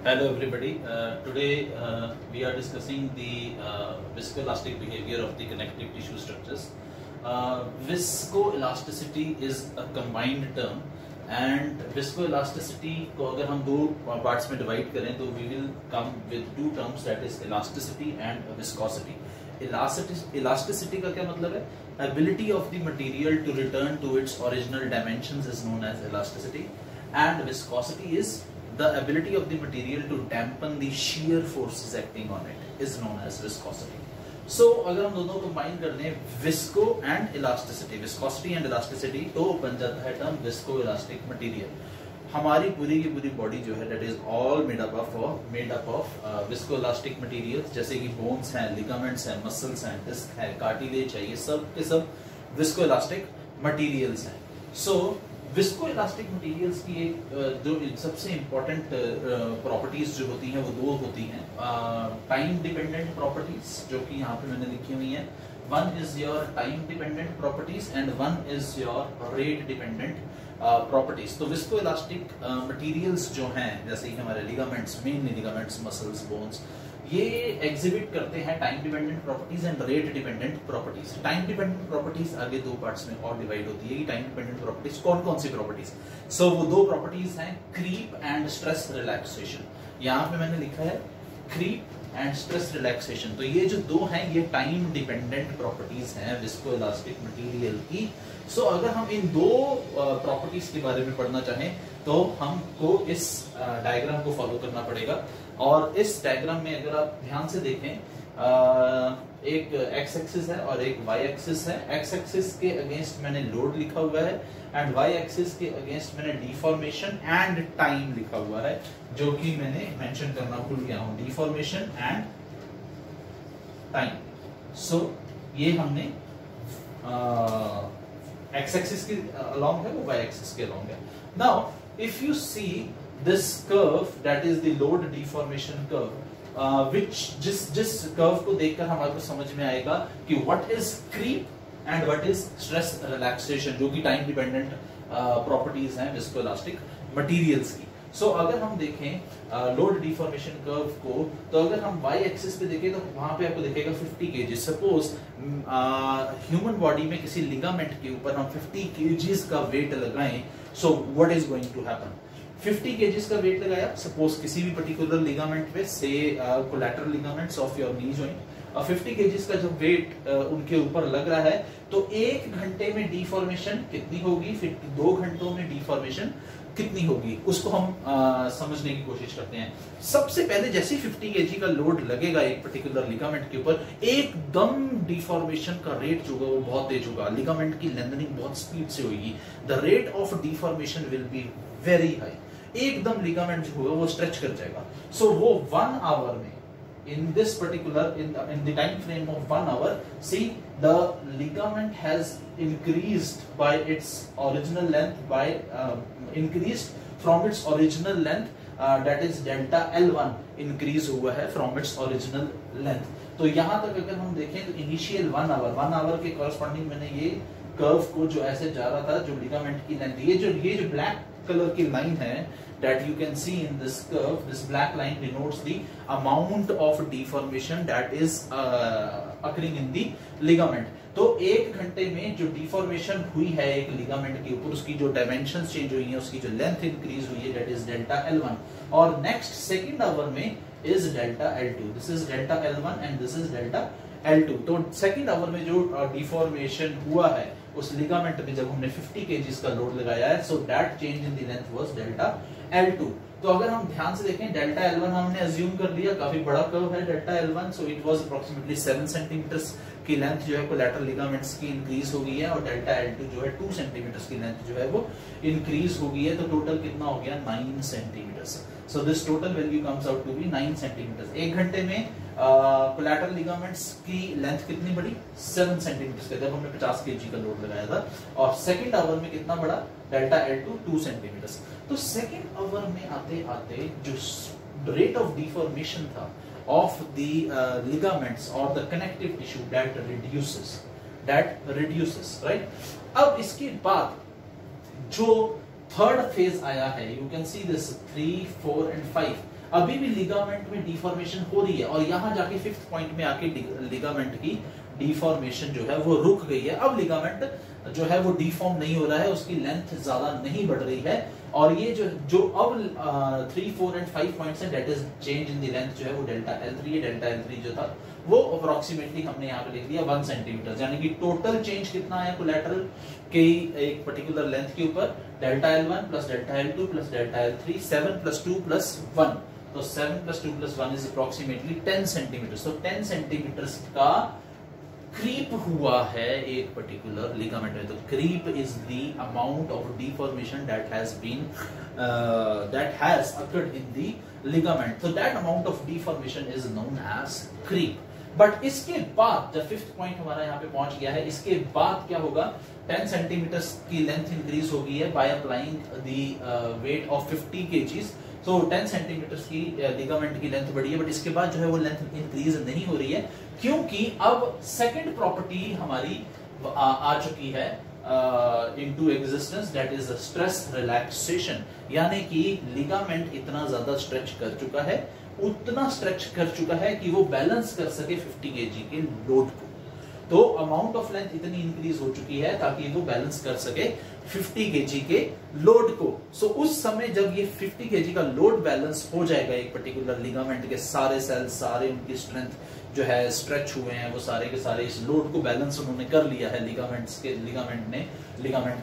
Hello everybody. Today we are discussing the viscoelastic behavior of the connective tissue structures. Viscoelasticity is a combined term and viscoelasticity को अगर हम दो parts में divide करें तो we will come with two terms, that is elasticity and viscosity. Elasticity का क्या मतलब है? Ability of the material to return to its original dimensions is known as elasticity, and viscosity is the ability of the material to dampen the shear forces acting on it is known as viscosity. So अगर हम दोनों combine कर दें visco and elasticity, viscosity and elasticity, तो बन जाता है term viscoelastic material. हमारी पूरी की पूरी बॉडी जो है that is all made up of viscoelastic materials, जैसे कि bones हैं, ligaments हैं, muscles हैं, disc है, cartilage है, ये सब के सब viscoelastic materials हैं. So विस्कोइलास्टिक मटेरियल्स की एक जो सबसे इम्पोर्टेंट प्रॉपर्टीज जो होती हैं वो दो होती हैं. टाइम डिपेंडेंट प्रॉपर्टीज जो कि यहाँ पे मैंने लिखी हुई हैं. One is your time dependent properties and one is your rate dependent properties. तो विस्कोइलास्टिक मटेरियल्स जो हैं जैसे कि हमारे ligaments, mainly ligaments, muscles, bones, ये एग्जिबिट करते हैं time dependent properties and rate dependent properties. Time dependent properties आगे दो पार्ट्स में और डिवाइड होती है. टाइम डिपेंडेंट प्रॉपर्टीज कौन कौन सी प्रॉपर्टीज? सो वो दो प्रॉपर्टीज हैं, क्रीप एंड स्ट्रेस रिलैक्सेशन. यहाँ पे मैंने लिखा है क्रीप एंड स्ट्रेस रिलैक्सेशन. तो ये जो दो हैं ये टाइम डिपेंडेंट प्रॉपर्टीज हैं विस्कोइलास्टिक मटेरियल की. सो अगर हम इन दो प्रॉपर्टीज के बारे में पढ़ना चाहें तो हमको इस डायग्राम को फॉलो करना पड़ेगा. और इस डायग्राम में अगर आप ध्यान से देखें एक एक्स एक्सिस है और एक वाई एक्सिस है. एक्स एक्सिस के अगेंस्ट मैंने लोड लिखा हुआ है एंड वाई एक्सिस के अगेंस्ट मैंने डिफॉर्मेशन एंड टाइम लिखा हुआ है, जो कि मैंने मेंशन करना भूल गया हूं. Deformation and time. सो ये हमने एक्स एक्सिस के अलोंग है, वो वाई एक्सिस के अलोंग है. Now if you see this curve, that is the load deformation curve, which जिस कर्व को देखकर हमारे को समझ में आएगा कि what is creep and what is stress relaxation, जो कि टाइम डिपेंडेंट प्रॉपर्टीज हैं विस्कोइलास्टिक मटेरियल्स की. सो अगर हम देखें लोड डिफॉर्मेशन कर्व को, तो अगर हम वाई एक्सिस पे देखें तो वहां पे आपको दिखेगा 50 kg. सपोज ह्यूमन बॉडी में किसी लिगामेंट के ऊपर हम 50 kg का वेट लगाएं, so what is going to happen? 50 kg का वेट लगाया सपोज किसी भी पर्टिकुलर लिगामेंट पे, say collateral ligaments of your knee joint, और 50 kg का जब वेट उनके ऊपर लग रहा है तो 1 घंटे में डिफॉर्मेशन कितनी होगी, फिर 2 घंटों में डिफॉर्मेशन कितनी होगी, उसको हम समझने की कोशिश करते हैं. सबसे पहले जैसे 50 kg का लोड लगेगा एक पर्टिकुलर लिगामेंट के ऊपर, एकदम डिफॉर्मेशन का रेट जो होगा वो बहुत तेज होगा. लिगामेंट की लेंथनिंग बहुत स्पीड से होगी. The rate of deformation will be very high. एकदम लिगामेंट जो होगा वो स्ट्रेच कर जाएगा. सो वो 1 आवर में, in this particular in the time frame of 1 hour, see the ligament has increased by its original length by increased from its original length, that is delta L1 increase हुआ है from its original length. तो यहाँ तक अगर हम देखें तो initial 1 our के कॉरस्पॉन्डिंग मैंने ये कर्व को जो ऐसे जा रहा था, जो लिगामेंट की लेंथ, ये जो ब्लैक कलर की लाइन है that you can see in this curve, this black line denotes the amount of deformation that is occurring in the ligament. तो 1 घंटे में जो डिफॉर्मेशन हुई है एक लिगामेंट के ऊपर, उसकी जो डायमेंशंस चेंज हुई हैं, उसकी जो लेंथ इंक्रीज हुई है, that is delta L1. और नेक्स्ट सेकंड आवर में is delta L2. this is delta L1 and this is delta L2. तो सेकंड आवर में जो डिफॉर्मेशन हुआ है उस लिगामेंट में जब हमने 50 kg का लोड लगाया है, so that change in the length was delta L2. तो अगर हम ध्यान से देखें डेल्टा L1 हमने अज्यूम कर लिया, काफी बड़ा कर्व है delta L1, so it was approximately 7 centimetres की लेंथ जो है कोलैटरल लिगामेंट्स की इंक्रीज हो गई है, और डेल्टा L2 जो है 2 सेंटीमीटर्स की लेंथ जो है वो इंक्रीज हो गई है. तो टोटल कितना हो गया? 9 centimetres. So this total value comes out to be 9 centimetres. 1 घंटे में कोलैटरल लिगामेंट्स की लेंथ कितनी बढ़ी? 7 सेंटीमीटर्स का, जब हमने 50 kg का लोड लगाया था. और सेकंड आवर में कितना बढ़ा? Delta L2 2 centimetres. तो सेकंड आवर में आते आते जो रेट ऑफ डिफॉर्मेशन था of the ligaments or the connective tissue that reduces, right? अब इसके बाद जो थर्ड फेज आया है, you can see this 3, 4 and 5. अभी भी लिगामेंट में डिफॉर्मेशन हो रही है और यहां जाके फिफ्थ पॉइंट में आके लिगामेंट की डिफॉर्मेशन जो है वो रुक गई है। अब लिगामेंट जो है वो डिफॉर्म नहीं हो रहा है, उसकी लेंथ ज्यादा नहीं बढ़ रही है और ये जो अब 3, 4 एंड 5 पॉइंट्स है, that is change in the length जो है वो डेल्टा L3 है। डेल्टा L3 जो था वो अप्रोक्सीमेटली हमने यहाँ पे लिख दिया 1 सेंटीमीटर, यानी कि टोटल चेंज कितना है कोलैटरल के एक पर्टिकुलर लेंथ के ऊपर, delta L1 plus delta L2 plus delta L3, 7 + 2 + 1, तो 7 + 2 + 1 इज अप्रोक्सीमेटली 10 सेंटीमीटर। तो 10 सेंटीमीटर का क्रीप हुआ है एक पर्टिकुलर लिगामेंट में। तो creep is the amount of deformation that has occurred in the ligament, so that amount of deformation is known as creep। But इसके बाद जब फिफ्थ पॉइंट हमारा यहाँ पे पहुंच गया है, इसके बाद क्या होगा, 10 सेंटीमीटर की लेंथ इंक्रीज हो गई है by applying the weight of 50 kgs। तो 10 सेंटीमीटर की लिगामेंट की लेंथ बढ़ी है, बट इसके बाद जो है वो लेंथ इंक्रीज नहीं हो रही है, क्योंकि अब सेकंड प्रॉपर्टी हमारी आ चुकी है into existence, that is stress relaxation। यानी कि लिगामेंट इतना ज्यादा स्ट्रेच कर चुका है, उतना स्ट्रेच कर चुका है कि वो बैलेंस कर सके 50 kg के लोड को। तो अमाउंट ऑफ लेंथ इतनी इंक्रीज हो चुकी है ताकि वो बैलेंस कर सके 50 kg के लोड को। सो उस समय जब ये 50 kg का लोड बैलेंस हो जाएगा एक पर्टिकुलर लिगामेंट के सारे सेल्स, सारे उनकी स्ट्रेंथ जो है स्ट्रेच हुए हैं, वो सारे के सारे इस लोड को बैलेंस उन्होंने कर लिया है लिगामेंट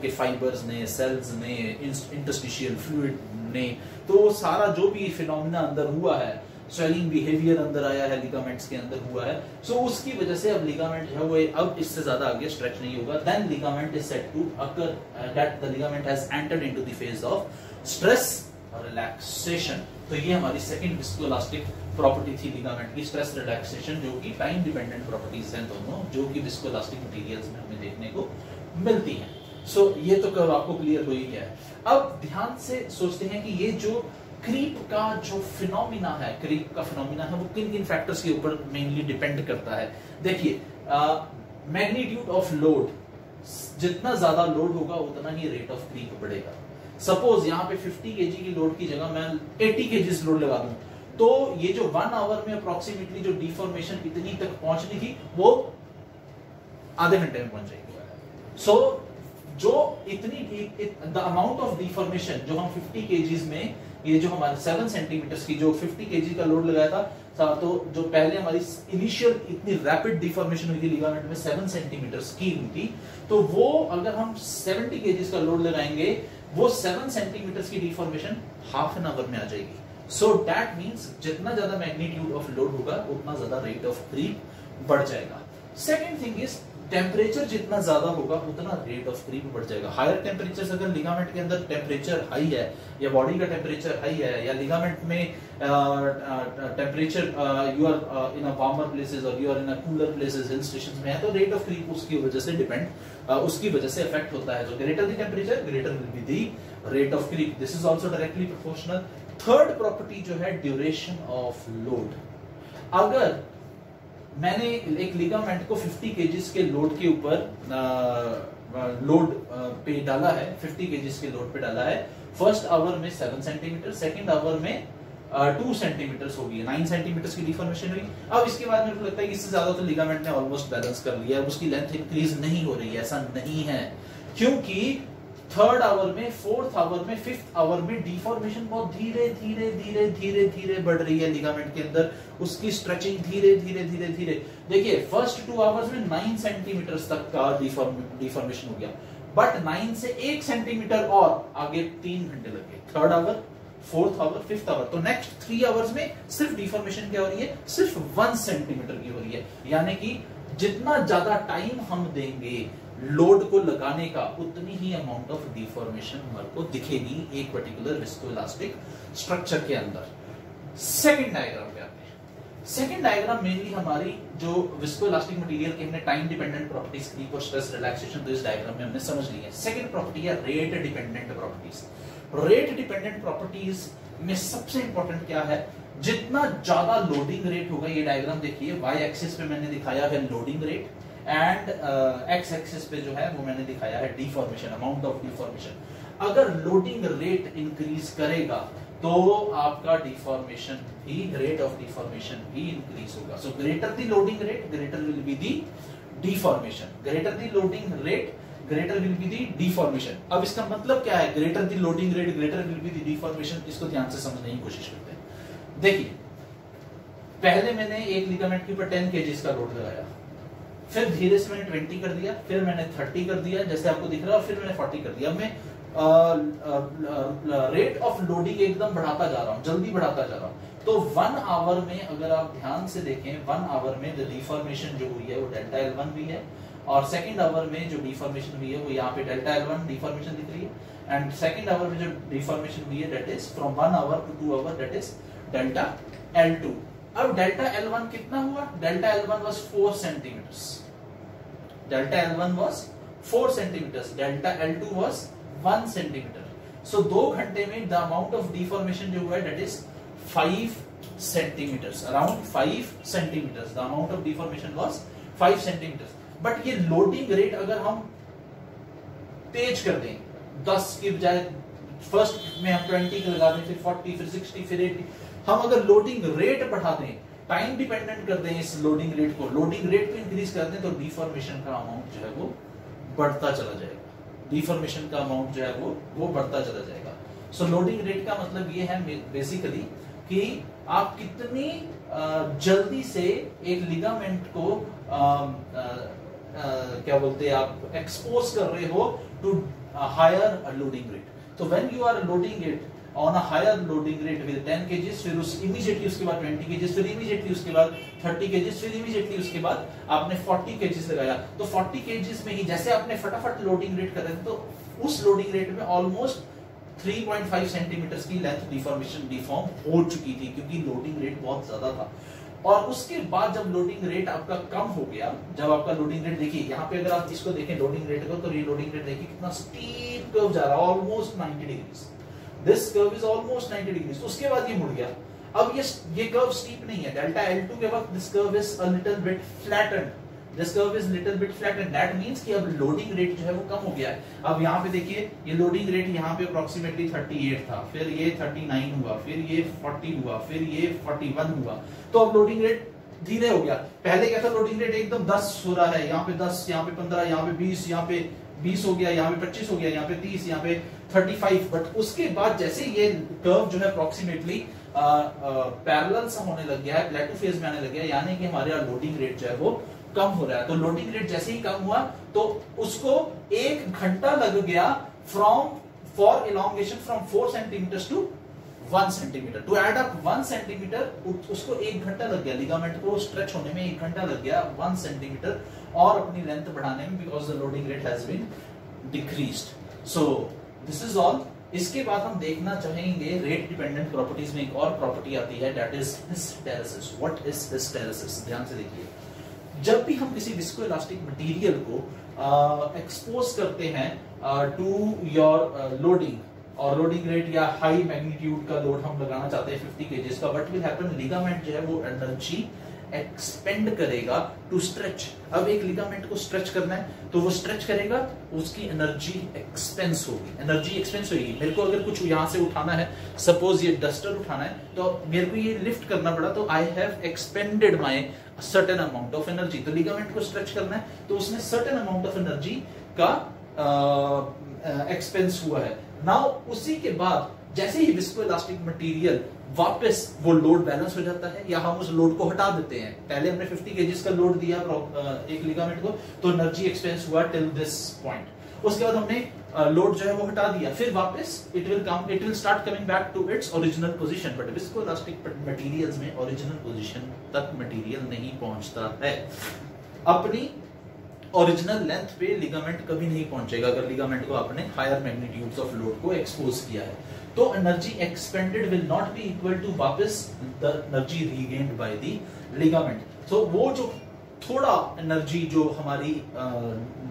के फाइबर्स ने, सेल्स ने, इंटरस्टिशियल फ्लूइड ने। तो सारा जो भी फिनोमेना अंदर हुआ है, स्वेलिंग बिहेवियर अंदर आया है, लिगामेंट्स के अंदर हुआ है, सो उसकी वजह से अब लिगामेंट जो है वो अब इससे ज्यादा आगे स्ट्रेच नहीं होगा। Then ligament is said to occur that the ligament has entered into the phase of stress relaxation. तो ये हमारी सेकंड विस्कोइलास्टिक प्रॉपर्टी थी लिगामेंट की, स्ट्रेस रिलैक्सेशन, जो कि टाइम डिपेंडेंट प्रॉपर्टीज हैं दोनों, जो कि विस्कोइलास्टिक मटेरियल्स में हमें देखने को मिलती हैं। सो ये तो कर्व आपको क्लियर हो ही गया है। अब ध्यान से सोचते हैं कि ये जो क्रीप का जो फिनोमिना है, क्रीप का फिनोमिना है, वो किन किन फैक्टर्स के ऊपर मेनली डिपेंड करता है। देखिए, मैग्नीट्यूड ऑफ लोड, जितना ज्यादा लोड होगा उतना ही रेट ऑफ क्रीप बढ़ेगा। सपोज यहाँ पे 50 kg की लोड की जगह मैं 80 kg लोड लगा दूं, तो ये जो 1 आवर में अप्रोक्सीमेटली जो डिफॉर्मेशन इतनी तक पहुंचनी थी वो आधे घंटे में पहुंच जाएगी। सो जो इतनी द अमाउंट ऑफ डिफॉर्मेशन जो हम 50 kgs में, ये जो हमारे 7 सेंटीमीटर की जो 50 kg का लोड लगाया था, तो जो पहले हमारी इनिशियल इतनी रैपिड डिफॉर्मेशन हुई थी लिगामेंट में 7 सेंटीमीटर की हुई थी, तो वो अगर हम 70 kgs का लोड लगाएंगे, वो 7 सेंटीमीटर की डिफॉर्मेशन हाफ एन आवर में आ जाएगी। सो दैट मींस जितना ज्यादा मैग्नीट्यूड ऑफ लोड होगा उतना ज्यादा रेट ऑफ क्रीप बढ़ जाएगा। सेकेंड थिंग इज टेम्परेचर जितना ज्यादा होगा उतना रेट ऑफ क्रीप बढ़ जाएगा। हायर टेम्परेचर, अगर लिगामेंट के अंदर टेम्परेचर हाई है या बॉडी का टेम्परेचर हाई है या लिगामेंट में temperature you are in a warmer places और you are in a cooler places, hill stations में है, तो रेट ऑफ क्रीप उसकी वजह से उसकी वजह से इफेक्ट होता है। तो greater the temperature, greater will be the rate of creep. This is also directly proportional. Third property जो है ड्यूरेशन ऑफ लोड। अगर मैंने एक लिगामेंट को 50 kgs के लोड के ऊपर लोड पे डाला है, 50 kgs के लोड पे डाला है, फर्स्ट आवर में 7 सेंटीमीटर, सेकंड आवर में 2 सेंटीमीटर हो गई, 9 सेंटीमीटर की डिफॉर्मेशन हुई। अब इसके बाद मेरे को लगता है कि इससे ज्यादा तो लिगामेंट ने ऑलमोस्ट बैलेंस कर लिया है, उसकी लेंथ इंक्रीज नहीं हो रही है। ऐसा नहीं है, क्योंकि थर्ड आवर में, फोर्थ आवर में, फिफ्थ आवर में डिफॉर्मेशन बहुत धीरे धीरे धीरे धीरे धीरे बढ़ रही है लिगामेंट के अंदर, उसकी स्ट्रेचिंग धीरे धीरे धीरे धीरे। देखिए, फर्स्ट 2 आवर्स में 9 सेंटीमीटर तक का डिफॉर्मेशन हो गया, बट 9 से 1 सेंटीमीटर और आगे 3 घंटे लगे। Third hour, fourth hour, fifth hour, तो नेक्स्ट 3 आवर्स में सिर्फ डिफॉर्मेशन क्या हो रही है, सिर्फ 1 सेंटीमीटर की हो रही है। यानी कि जितना ज्यादा टाइम हम देंगे लोड को लगाने का, उतनी ही अमाउंट ऑफ डिफॉर्मेशन हमारे को दिखेगी एक पर्टिकुलर विस्कोइलास्टिक स्ट्रक्चर के अंदर। सेकंड डायग्राम पे आते हैं। सेकंड डायग्राम मेनली हमारी जो विस्कोइलास्टिक मटेरियल के हमने टाइम डिपेंडेंट प्रॉपर्टीज, क्रीप और स्ट्रेस रिलैक्सेशन, तो इस डायग्राम में हमने समझ ली है। सेकंड प्रॉपर्टी है rate dependent properties. Rate dependent properties में सबसे इंपॉर्टेंट क्या है, जितना ज्यादा लोडिंग रेट होगा, ये डायग्राम देखिए, वाई एक्सिस पे मैंने दिखाया है loading rate and x axis पे जो है वो मैंने दिखाया है डिफॉर्मेशन, अमाउंट ऑफ डिफॉर्मेशन। अगर लोडिंग रेट इंक्रीज करेगा तो आपका डिफॉर्मेशन भी, रेट ऑफ डिफॉर्मेशन भी इंक्रीज होगा. So greater the loading rate, greater will be the deformation. Greater the loading rate, greater will be the deformation. अब इसका मतलब क्या है? Greater the loading rate, greater will be the deformation. इसको ध्यान से समझने की कोशिश करते हैं. देखिए, पहले मैंने एक लिगामेंट के ऊपर 10 kg का लोड लगाया, फिर धीरे से मैंने 20 कर दिया, फिर मैंने 30 कर दिया जैसे आपको दिख रहा है, और फिर मैंने 40 कर दिया. मैं रेट ऑफ लोडिंग एकदम बढ़ाता जा रहा हूं, जल्दी बढ़ाता जा रहा हूं. तो 1 आवर में अगर आप ध्यान से देखें, 1 आवर में डिफॉर्मेशन जो हुई है वो डेल्टा L1 भी है, और सेकंड आवर में जो डिफॉर्मेशन हुई है वो यहाँ पे डेल्टा L1 डिफॉर्मेशन दिख रही है, एंड सेकंड आवर में जो डिफॉर्मेशन हुई है that is from 1 hour to 2 hour, that is delta L2. अब डेल्टा L1 कितना हुआ? Delta L1 was 4 centimeters. Delta L1 was 4 centimeters. Delta L2 was 1 centimeter. So 2 घंटे में the amount of deformation जो हुआ है that is 5 centimeters. Around 5 centimeters. The amount of deformation was 5 centimeters. But ये loading rate अगर हम तेज कर दें, 10 की बजाय फर्स्ट में हम 20 लगा दें, फिर 40, फिर 60, फिर 80, हम अगर लोडिंग रेट बढ़ा दें, टाइम डिपेंडेंट कर दें इस लोडिंग रेट को, लोडिंग रेट को इंक्रीज कर दें, तो डिफॉर्मेशन का अमाउंट जो है वो बढ़ता चला जाएगा. डिफॉर्मेशन का अमाउंट जो है वो बढ़ता चला जाएगा. सो लोडिंग रेट का मतलब ये है बेसिकली कि आप कितनी जल्दी से एक लिगामेंट को क्या बोलते हैं, आप एक्सपोज कर रहे हो टू हायर लोडिंग रेट. तो when you are loading it on a higher loading rate with 10 kg, फिर उस immediately उसके बाद 20 kg, फिर immediately उसके बाद 30 kg, फिर immediately उसके बाद आपने 40 kg लगाया, तो 40 kg में ही जैसे आपने फटाफट लोडिंग रेट कर रहे थे, तो उस लोडिंग रेट में ऑलमोस्ट 3.5 सेंटीमीटर की लेंथ डिफॉर्म हो चुकी थी, क्योंकि लोडिंग रेट बहुत ज्यादा था. और उसके बाद जब लोडिंग रेट आपका कम हो गया, जब आपका लोडिंग रेट देखिए यहाँ पे अगर आप इसको देखें लोडिंग रेट को, तो ये लोडिंग रेट देखिए कितना स्टीप कर्व जा रहा है, almost 90 degree. This curve is almost 90 degrees. उसके बाद ये मुड़ गया. अब ये कर्व स्टीप नहीं है. डेल्टा L2 के वक्त this curve is a little bit flattened. This curve is little bit flattened. That means कि अब लोडिंग रेट जो है वो कम हो गया है. अब यहाँ पे देखिए, ये लोडिंग रेट यहाँ पे अप्रोक्सीमेटली 38 था, फिर ये 39 हुआ, फिर ये 40 हुआ, फिर ये 41 हुआ. तो अब लोडिंग रेट धीरे हो गया. पहले क्या था, लोडिंग रेट एकदम 10 हो रहा है, यहाँ पे 10, यहाँ पे 15, यहाँ पे 20, यहाँ पे 20 हो गया, यहाँ पे 25 हो गया, यहाँ पे 30, यहाँ पे 35. बट उसके बाद जैसे ये कर्व जो है अप्रोक्सीमेटली पैरेलल सा होने लग गया है, प्लेटो फेज में आने लग गया, यानी कि हमारे यहाँ लोडिंग रेट जो है वो कम हो रहा है. तो लोडिंग रेट जैसे ही कम हुआ, तो उसको 1 घंटा लग गया for elongation from 4 centimetre to 1 centimetre. To add up 1 centimetre, उसको 1 घंटा लग गया, लिगामेंट को स्ट्रेच होने में 1 घंटा लग गया 1 सेंटीमीटर और अपनी लेंथ बढ़ाने में, because the loading rate has been decreased. So this is all. इसके बाद हम देखना चाहेंगे रेट डिपेंडेंट प्रॉपर्टीज में एक और प्रॉपर्टी आती है, that is hysteresis. What is hysteresis? ध्यान से देखिए, जब भी हम किसी विस्कोइलास्टिक मटेरियल को एक्सपोज करते हैं टू योर लोडिंग, और लोडिंग रेट या हाई मैग्नीट्यूड का लोड हम लगाना चाहते हैं 50 kg का, व्हाट विल हैपन, लिगामेंट जो है वो एनर्जी एक्सपेंड करेगा टू स्ट्रेच. अब एक लिगामेंट को स्ट्रेच करना है, तो वो स्ट्रेच करेगा, उसकी एनर्जी एक्सपेंस होगी. एनर्जी एक्सपेंस होगी. मेरे को अगर कुछ यहाँ से उठाना है, सपोज ये डस्टर उठाना है, तो मेरे को ये लिफ्ट करना पड़ा, तो I have expanded my certain amount of energy. तो लिगामेंट को स्ट्रेच करना है, तो उसमें सर्टेन अमाउंट ऑफ एनर्जी का एक्सपेंस हुआ है. नाउ उसी के बाद जैसे ही विस्कोइलास्टिक मटेरियल वापस वो लोड बैलेंस हो जाता है, या हम उस लोड को हटा देते हैं. पहले हमने 50 kg का लोड दिया एक लिगामेंट को, तो एनर्जी एक्सपेंस हुआ टिल दिस पॉइंट. उसके बाद हमने लोड जो है वो हटा दिया, फिर वापस it will start coming back to its original position. But viscoelastic materials में ओरिजिनल पोजीशन तक मटेरियल नहीं पहुंचता है. अपनी ओरिजिनल लेंथ पे लिगामेंट कभी नहीं पहुंचेगा अगर लिगामेंट को आपने हायर मैग्नीट्यूड्स ऑफ लोड को एक्सपोज किया है. तो energy expended will not be equal to वापस the energy regained by the ligament. तो वो जो थोड़ा एनर्जी जो हमारी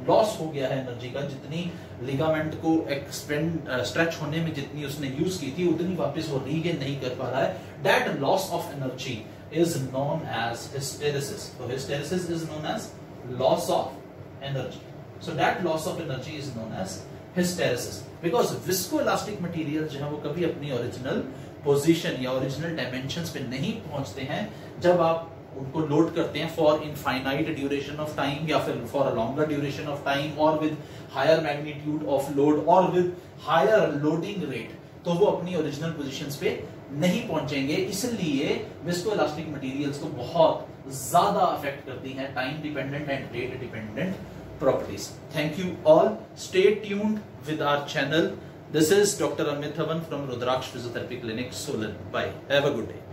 लॉस हो गया है एनर्जी का, जितनी लिगामेंट को स्ट्रेच होने में जितनी उसने यूज की थी, उतनी वापस वो रीगेन नहीं कर पा रहा है. That loss of energy is known as hysteresis. तो hysteresis is known as loss of energy. So that loss of energy is known as hysteresis, because viscoelastic materials जो है वो कभी अपनी ओरिजिनल पोजीशन या ओरिजिनल डायमेंशंस पे नहीं पहुंचते हैं जब आप उनको लोड करते हैं for infinite duration of time या फिर for a longer duration of time और with higher magnitude of load और विद हायर लोडिंग रेट, तो वो अपनी ओरिजिनल पोजीशंस पे नहीं पहुंचेंगे। इसलिए विस्कोइलास्टिक मटेरियल्स को बहुत ज्यादा अफेक्ट करती हैं time dependent and rate dependent properties. Thank you all, stay tuned with our channel. This is Dr. Amit Dhawan from Rudraksh Physiotherapy Clinic, Solan. Bye. Have a good day.